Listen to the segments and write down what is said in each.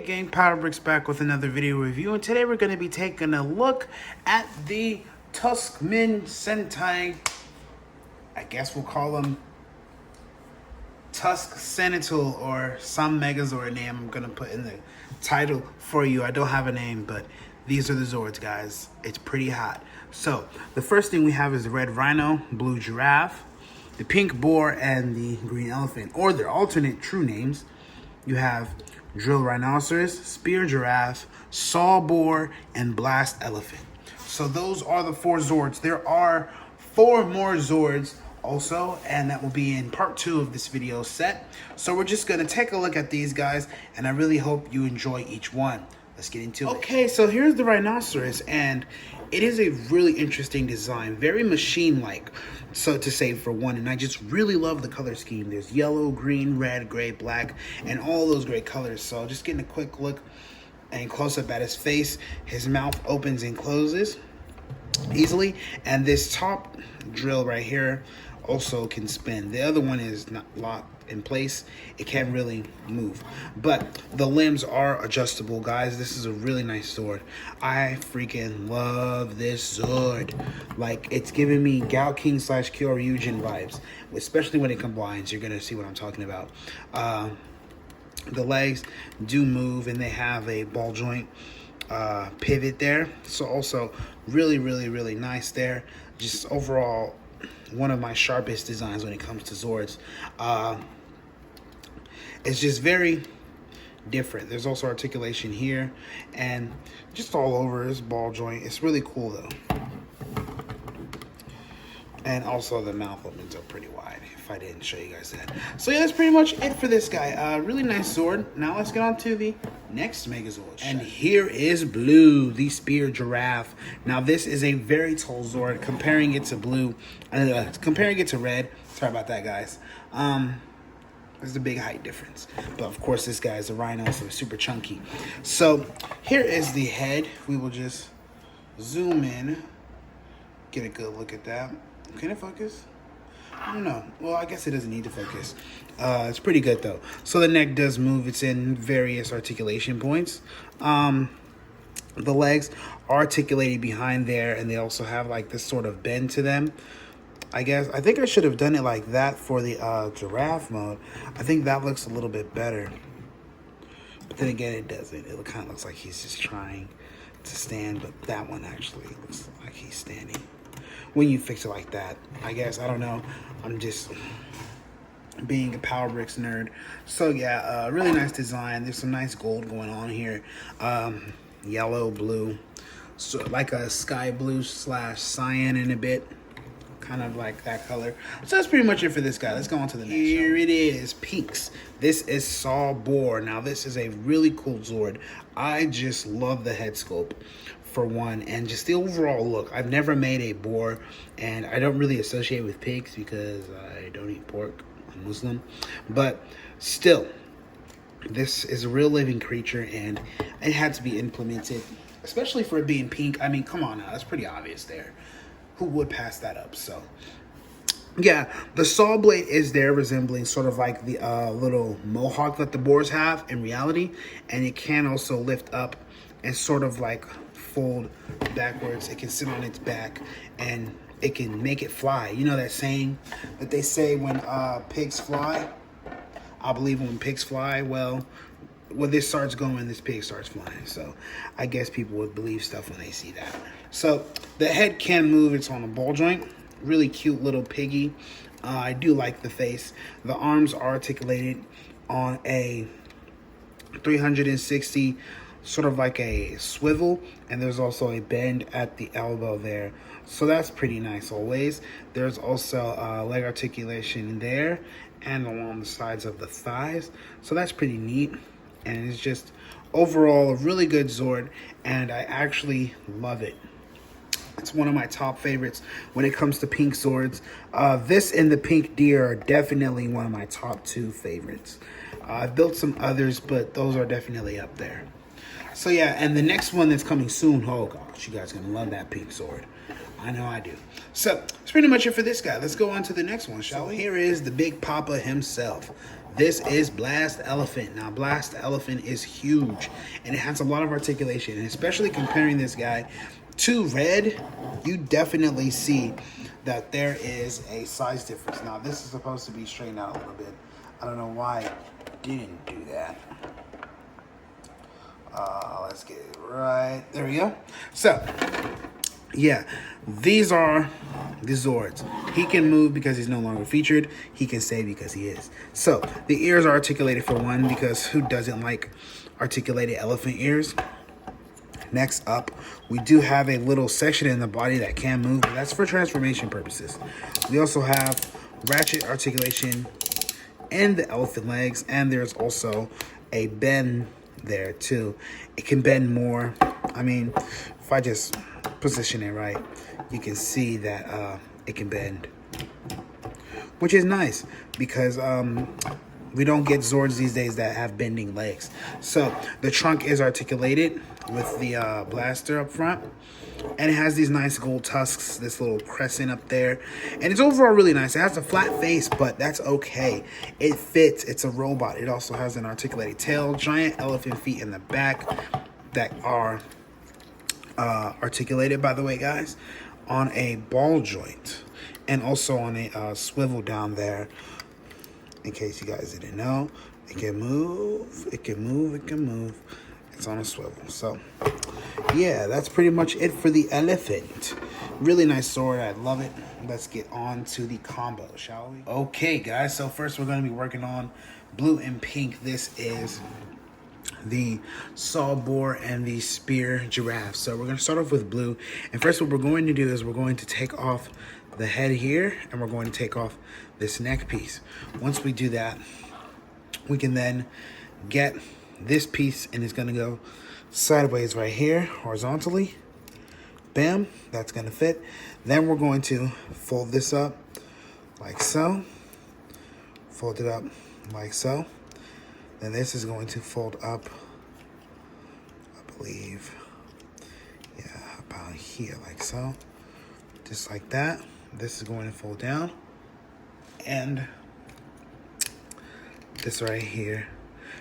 Hey gang, Power Bricks back with another video review, and today we're going to be taking a look at the Tusk Sentai. I guess we'll call them Tusk Sentinel or some Megazord name I'm going to put in the title for you. I don't have a name, but these are the Zords, guys. It's pretty hot. So the first thing we have is the red Rhino, blue Giraffe, the pink Boar, and the green Elephant, or their alternate true names. You have Drill Rhinoceros, Spear Giraffe, Saw Boar, and Blast Elephant. So those are the 4 Zords. There are 4 more Zords also, and that will be in part 2 of this video set. So we're just going to take a look at these guys, and I really hope you enjoy each one. Let's get into it. Okay, so here's the Rhinoceros, and it is a really interesting design, very machine-like, so to say, for one. And I just really love the color scheme. There's yellow, green, red, gray, black, and all those great colors. So just getting a quick look and close up at his face. His mouth opens and closes easily, and this top drill right here also can spin. The other one is not locked in place. It can't really move, but the limbs are adjustable, guys. This is a really nice Zord. I freaking love this Zord. Like, it's giving me Gal King / Kyoryujin vibes, especially when it combines. You're gonna see what I'm talking about. The legs do move, and they have a ball joint pivot there, so also really nice there. Just overall one of my sharpest designs when it comes to Zords. It's just very different. There's also articulation here and just all over his ball joint. It's really cool though. And also the mouth opens up pretty wide, if I didn't show you guys that. So yeah, that's pretty much it for this guy. Really nice Zord. Now let's get on to the next Megazord. And here is Blue, the Spear Giraffe. Now this is a very tall Zord. Comparing it to Blue, comparing it to Red. Sorry about that, guys. There's a big height difference. But of course this guy is a Rhino, so it's super chunky. So here is the head. We will just zoom in, get a good look at that. Can it focus? I don't know. Well, I guess it doesn't need to focus. It's pretty good though. So the neck does move. It's in various articulation points. The legs are articulated behind there, and they also have like this sort of bend to them. I think I should have done it like that for the giraffe mode. I think that looks a little bit better. But then again, it doesn't. It kind of looks like he's just trying to stand, but that one actually looks like he's standing. When you fix it like that, I guess, I don't know. I'm just being a Power Bricks nerd. So yeah, really nice design. There's some nice gold going on here. Yellow, blue, so like a sky blue / cyan in a bit. Kind of like that color. So that's pretty much it for this guy. Let's go on to the next. Here it is, Pinks. This is Saw Boar. Now this is a really cool Zord. I just love the head sculpt for one, and just the overall look. I've never made a boar, and I don't really associate with pigs because I don't eat pork. I'm Muslim, but still, this is a real living creature, and it had to be implemented, especially for it being pink. I mean, come on now, that's pretty obvious there. Who would pass that up? So yeah, the saw blade is there, resembling sort of like the little mohawk that the boars have in reality, and it can also lift up and sort of like fold backwards. It can sit on its back, and it can make it fly. You know that saying that they say when pigs fly? I believe when pigs fly, well, when this starts going, this pig starts flying. So I guess people would believe stuff when they see that. So the head can move. It's on a ball joint. Really cute little piggy. I do like the face. The arms are articulated on a 360, sort of like a swivel, and there's also a bend at the elbow there. So that's pretty nice always. There's also leg articulation there and along the sides of the thighs. So that's pretty neat. And it's just overall a really good Zord, and I actually love it. It's one of my top favorites when it comes to pink Zords. This and the pink deer are definitely one of my top 2 favorites. I've built some others, but those are definitely up there. So yeah, and the next one that's coming soon, oh gosh, you guys are gonna love that pink Zord. I know I do. So that's pretty much it for this guy. Let's go on to the next one, shall we? Here is the Big Papa himself, This is Blast Elephant. Now, Blast Elephant is huge, and it has a lot of articulation, and especially comparing this guy to Red, you definitely see that there is a size difference. Now, this is supposed to be straightened out a little bit. I don't know why it didn't do that. Let's get it right. There we go. So, yeah, these are the Zords. He can move because he's no longer featured. He can save because he is. So, the ears are articulated for one, because who doesn't like articulated elephant ears? Next up, we do have a little section in the body that can move, but that's for transformation purposes. We also have ratchet articulation in the elephant legs, and there's also a bend there too. It can bend more. I mean, if I just position it right, you can see that it can bend, which is nice because we don't get Zords these days that have bending legs. So the trunk is articulated with the blaster up front, and it has these nice gold tusks, this little crescent up there, and it's overall really nice. It has a flat face, but that's okay. It fits. It's a robot. It also has an articulated tail, giant elephant feet in the back that are articulated, by the way, guys, on a ball joint, and also on a swivel down there. In case you guys didn't know, it can move, it can move, it can move. It's on a swivel. So, yeah, that's pretty much it for the elephant. Really nice sword. I love it. Let's get on to the combo, shall we? Okay, guys. So first we're going to be working on blue and pink. This is the saw boar and the spear giraffe. So we're going to start off with blue. And first what we're going to do is we're going to take off the head here, and we're going to take off this neck piece. Once we do that, we can then get this piece, and it's going to go sideways right here, horizontally. Bam, that's going to fit. Then we're going to fold this up like so. Fold it up like so. Then this is going to fold up, I believe, yeah, about here like so. Just like that. This is going to fold down. And this right here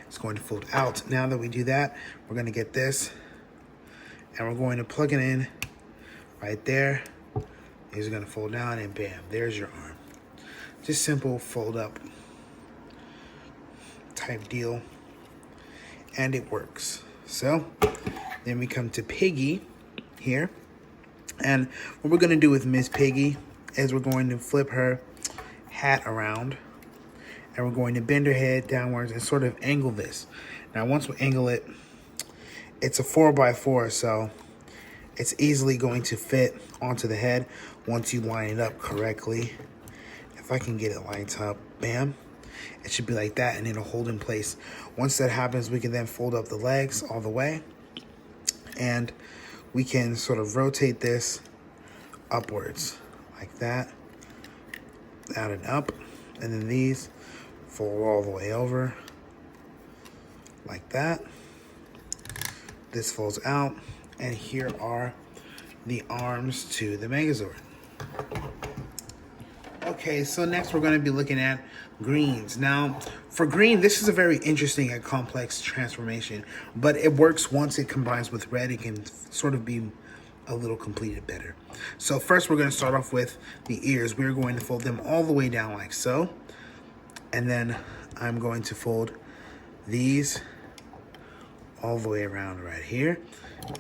is going to fold out. Now that we do that, we're going to get this, and we're going to plug it in right there. These are going to fold down, and bam, there's your arm. Just simple fold up type deal, and it works. So then we come to Piggy here, and what we're going to do with Miss Piggy is we're going to flip her hat around, and we're going to bend her head downwards and sort of angle this. Now once we angle it, it's a 4x4, so it's easily going to fit onto the head once you line it up correctly. If I can get it lined up, bam, it should be like that, and it'll hold in place. Once that happens, we can then fold up the legs all the way, and we can sort of rotate this upwards like that, out and up, and then these fold all the way over like that. This folds out, and here are the arms to the Megazord. Okay, so next we're going to be looking at greens. Now, for green, this is a very interesting and complex transformation, but it works once it combines with red. It can sort of be a little completed better. So first we're going to start off with the ears. We're going to fold them all the way down like so, and then I'm going to fold these all the way around right here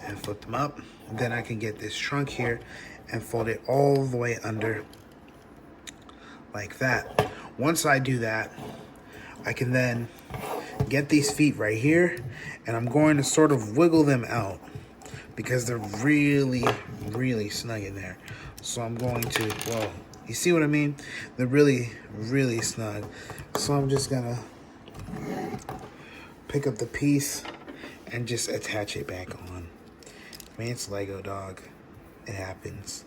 and flip them up. Then I can get this trunk here and fold it all the way under like that. Once I do that, I can then get these feet right here, and I'm going to sort of wiggle them out because they're really, really snug in there. So I'm going to, whoa, you see what I mean? They're really, really snug. So I'm just gonna pick up the piece and just attach it back on. I mean, it's Lego, dog. It happens.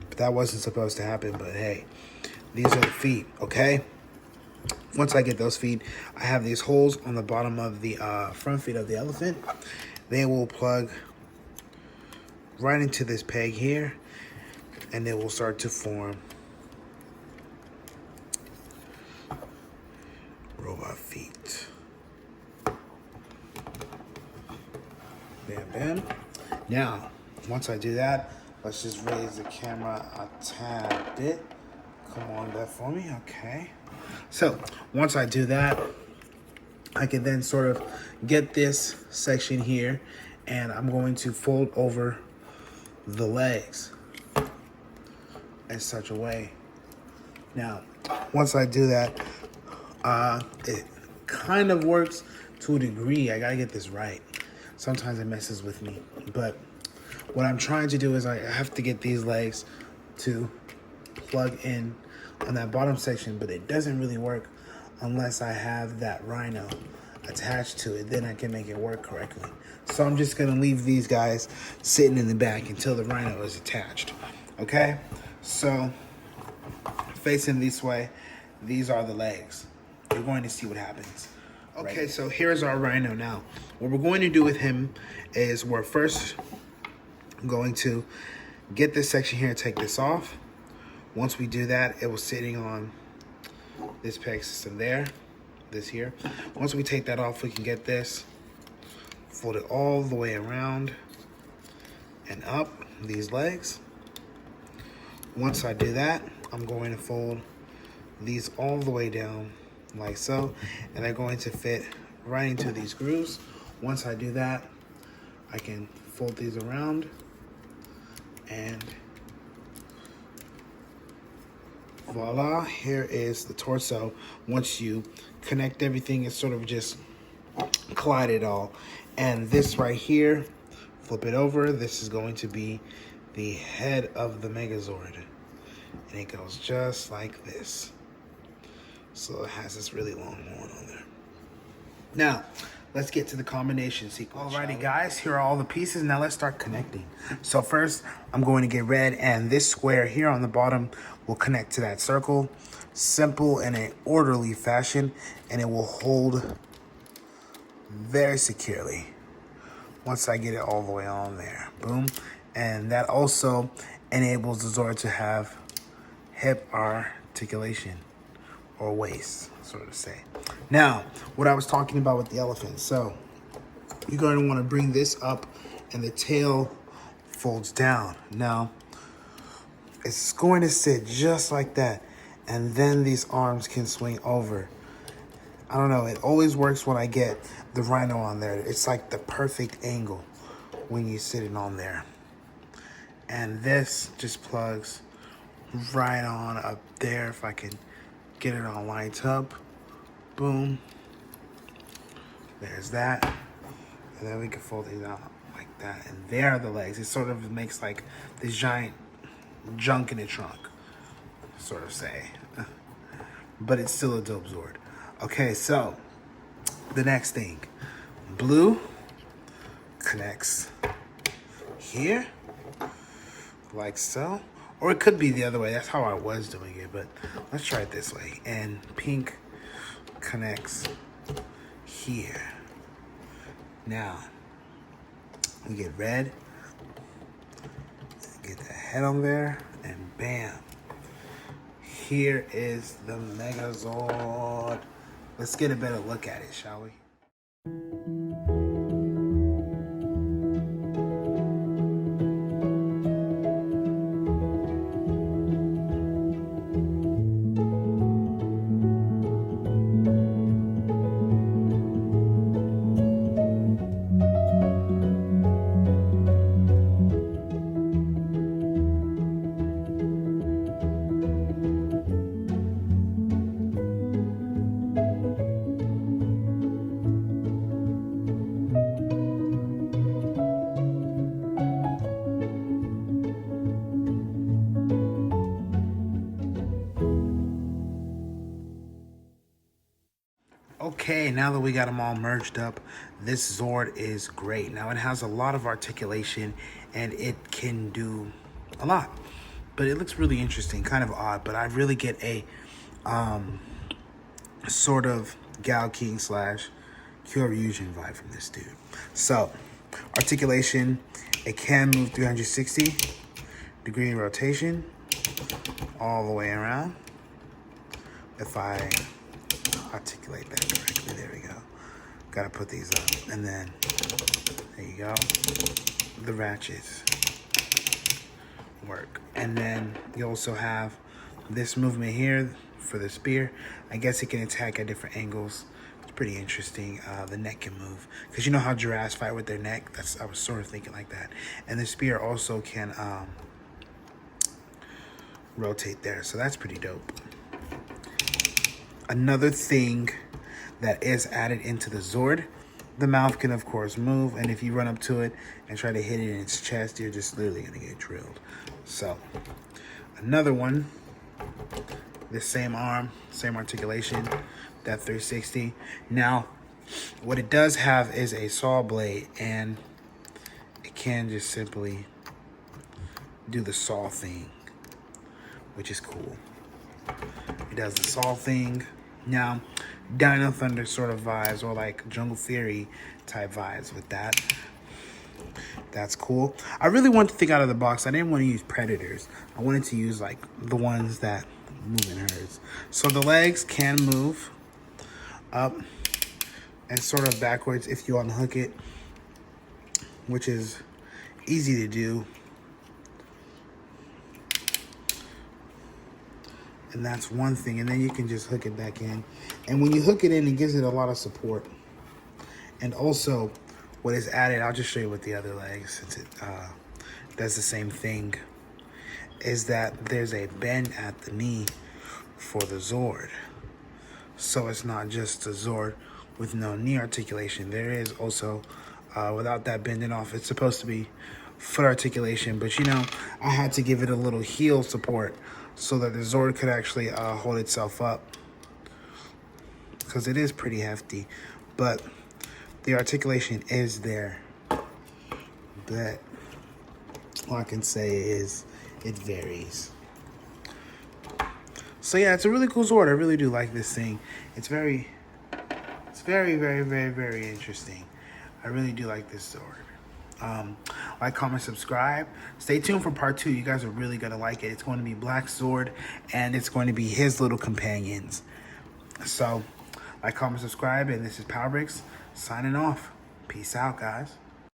But that wasn't supposed to happen, but hey, these are the feet, okay? Once I get those feet, I have these holes on the bottom of the front feet of the elephant. They will plug right into this peg here, and they will start to form bam. Now, once I do that, let's just raise the camera a tad bit. Come on there for me, okay. So, once I do that, I can then sort of get this section here, and I'm going to fold over the legs in such a way. Now, once I do that, it kind of works to a degree. I gotta get this right. Sometimes it messes with me, but what I'm trying to do is I have to get these legs to plug in on that bottom section, but it doesn't really work unless I have that Rhino attached to it. Then I can make it work correctly. So I'm just gonna leave these guys sitting in the back until the Rhino is attached. Okay, so facing this way, these are the legs. You're going to see what happens. Okay, so here's our Rhino now. What we're going to do with him is we're first going to get this section here and take this off. Once we do that, it was sitting on this peg system there, this here. Once we take that off, we can get this, fold it all the way around and up these legs. Once I do that, I'm going to fold these all the way down like so, and they're going to fit right into these grooves. Once I do that, I can fold these around and voila, here is the torso. Once you connect everything, it's sort of just collide it all. And this right here, flip it over, this is going to be the head of the Megazord. And it goes just like this. So it has this really long horn on there. Now, let's get to the combination sequence. Alrighty guys, here are all the pieces. Now let's start connecting. So first, I'm going to get red, and this square here on the bottom will connect to that circle. Simple in an orderly fashion, and it will hold very securely once I get it all the way on there. Boom. And that also enables the Zord to have hip articulation, or waist, sort of say. Now, what I was talking about with the elephant. So you're going to want to bring this up, and the tail folds down. Now, it's going to sit just like that, and then these arms can swing over. I don't know, it always works when I get the Rhino on there. It's like the perfect angle when you sit it on there. And this just plugs right on up there. If I can get it all lined up, boom, there's that. And then we can fold these out like that, and there are the legs. It sort of makes like this giant junk in the trunk, sort of say, but it's still a dope Zord. Okay, so the next thing, blue connects here like so. Or it could be the other way. That's how I was doing it, but let's try it this way. And pink connects here. Now, we get red, get the head on there, and bam. Here is the Megazord. Let's get a better look at it, shall we? Okay, now that we got them all merged up, this Zord is great. Now it has a lot of articulation, and it can do a lot, but it looks really interesting, kind of odd, but I really get a sort of Gal King / Kyoryugen vibe from this dude. So, articulation, it can move 360-degree rotation all the way around. If I articulate that correctly, there we go. Gotta put these up, and then there you go. The ratchets work, and then you also have this movement here for the spear. I guess it can attack at different angles. It's pretty interesting. The neck can move, because you know how giraffes fight with their neck. I was sort of thinking like that. And the spear also can rotate there, so that's pretty dope. Another thing that is added into the Zord, the mouth can of course move, and if you run up to it and try to hit it in its chest, you're just literally gonna get drilled. So another one, the same arm, same articulation, that 360. Now what it does have is a saw blade, and it can just simply do the saw thing, which is cool. It does the saw thing. Now, Dino Thunder sort of vibes, or like Jungle Theory type vibes with that. That's cool. I really wanted to think out of the box. I didn't want to use predators. I wanted to use like the ones that move in herds. So the legs can move up and sort of backwards if you unhook it, which is easy to do. And that's one thing, and then you can just hook it back in. And when you hook it in, it gives it a lot of support. And also, what is added, I'll just show you with the other legs, since it does the same thing, is that there's a bend at the knee for the Zord. So it's not just a Zord with no knee articulation. There is also, without that bending off, it's supposed to be foot articulation. But you know, I had to give it a little heel support so that the Zord could actually hold itself up, because it is pretty hefty, but the articulation is there. But all I can say is it varies. So yeah, it's a really cool Zord. I really do like this thing. It's very, very interesting. I really do like this Zord. Like, comment, subscribe. Stay tuned for part 2. You guys are really gonna like it. It's going to be Black Zord, and it's going to be his little companions. So like, comment, subscribe, and this is Power Bricks signing off. Peace out, guys.